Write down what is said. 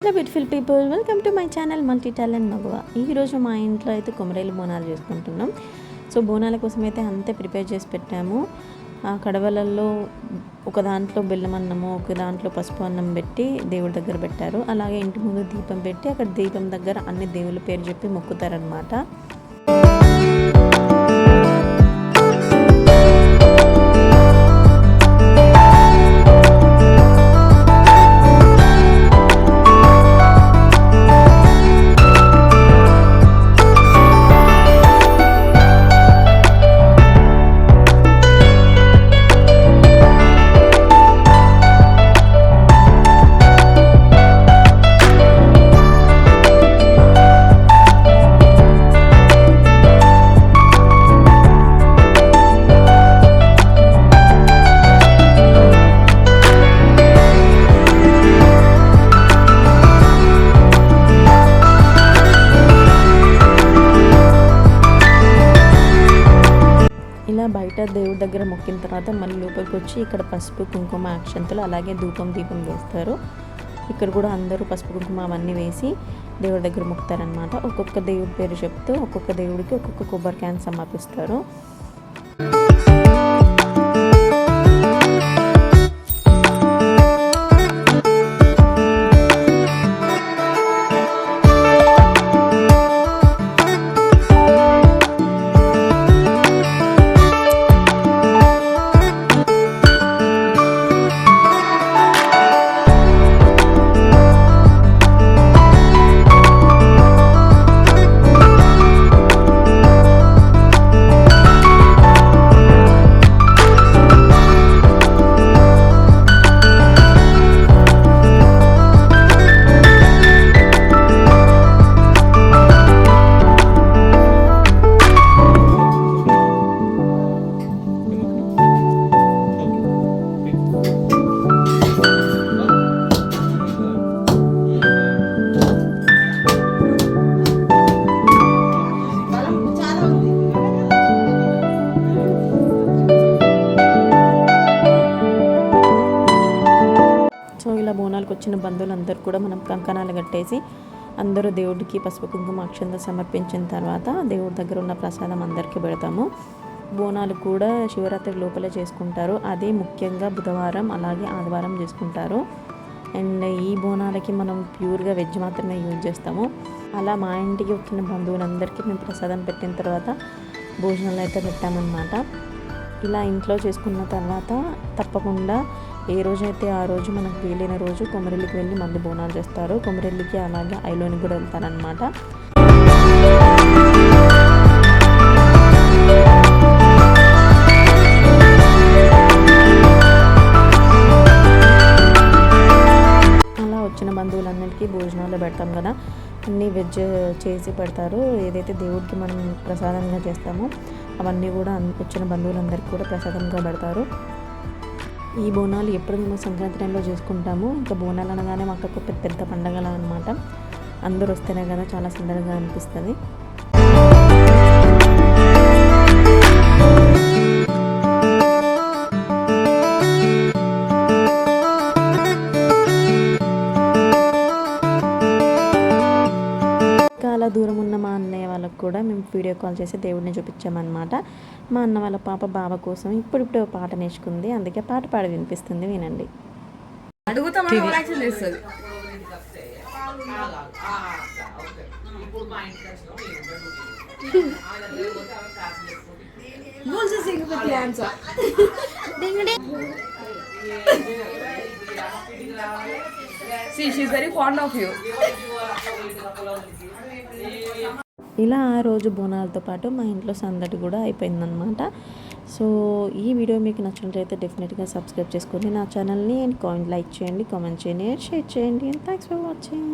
Hello beautiful people, welcome to my channel multi talent Maguva. ఈరోజు మా ఇంట్లో అయితే కొమరేలు బోనాలు చేసుకుంటున్నాం. సో బోనాల కోసం అయితే అంతే ప్రిపేర్ చేసి పెట్టాము. ఆ కడవలలో ఒక దాంట్లో బెల్లం అన్నము, ఒక దాంట్లో పసుపు అన్నం పెట్టి దేవుడి దగ్గర పెట్టారు. అలాగే ఇంటి ముందు దీపం పెట్టి అక్కడ దీపం దగ్గర అన్ని దేవుళ్ళ పేరు చెప్పి మొక్కుతారనమాట. ఇలా బయట దేవుడి దగ్గర మొక్కిన తర్వాత మళ్ళీ లోపలికి వచ్చి ఇక్కడ పసుపు కుంకుమ అక్షంతలు అలాగే దీపం వేస్తారు. ఇక్కడ కూడా అందరూ పసుపు కుంకుమ అవన్నీ వేసి దేవుడి దగ్గర మొక్కుతారనమాట. ఒక్కొక్క దేవుడి పేరు చెప్తూ ఒక్కొక్క దేవుడికి ఒక్కొక్క కొబ్బరికాయను సమర్పిస్తారు. సో ఇలా బోనాలకు వచ్చిన బంధువులందరూ కూడా మనం కంకణాలు కట్టేసి అందరూ దేవుడికి పసుపు కుంకుమ అక్షంతలు సమర్పించిన తర్వాత దేవుడి దగ్గర ఉన్న ప్రసాదం అందరికీ పెడతాము. బోనాలు కూడా శివరాత్రి లోపలే చేసుకుంటారు. అది ముఖ్యంగా బుధవారం అలాగే ఆదివారం చేసుకుంటారు. అండ్ ఈ బోనాలకి మనం ప్యూర్గా వెజ్ మాత్రమే యూజ్ చేస్తాము. అలా మా ఇంటికి వచ్చిన బంధువులందరికీ మేము ప్రసాదం పెట్టిన తర్వాత భోజనాలు అయితే పెట్టామన్నమాట. ఇలా ఇంట్లో చేసుకున్న తర్వాత తప్పకుండా ఏ రోజైతే ఆ రోజు మనకు వీలైన రోజు కొమరెల్లికి వెళ్ళి మళ్ళీ బోనాలు చేస్తారు. కొమరెల్లికి అలాగే ఐలోనికి కూడా వెళ్తారనమాట. అలా వచ్చిన బంధువులన్నిటికీ భోజనాలు పెడతాం కదా, అన్నీ వెజ్ చేసి పెడతారు. ఏదైతే దేవుడికి మనం ప్రసాదంగా చేస్తామో అవన్నీ కూడా వచ్చిన బంధువులందరికీ కూడా ప్రసాదంగా పెడతారు. ఈ బోనాలు ఎప్పుడు మేము సంక్రాంతి టైంలో చేసుకుంటాము. ఇంకా బోనాలు అనగానే మాకు ఒక పెద్ద పండగలా అనమాట. అందరూ వస్తేనే కదా చాలా సుందరంగా అనిపిస్తుంది. చాలా దూరం ఉన్న మా అన్నయ్య వాళ్ళకు కూడా మేము వీడియో కాల్ చేసి దేవుడిని చూపించామన్నమాట. మా అన్న వాళ్ళ పాప బావ కోసం ఇప్పుడు పాట నేర్చుకుంది, అందుకే పాట పాడి వినిపిస్తుంది, వినండి. She's very fond of you. ఇలా ఆ రోజు బోనాలతో పాటు మా ఇంట్లో సందడి కూడా అయిపోయిందనమాట. సో ఈ వీడియో మీకు నచ్చినట్లయితే డెఫినెట్గా సబ్స్క్రైబ్ చేసుకోండి నా ఛానల్ని. అండ్ లైక్ చేయండి, కామెంట్ చేయండి, షేర్ చేయండి. And thanks for watching.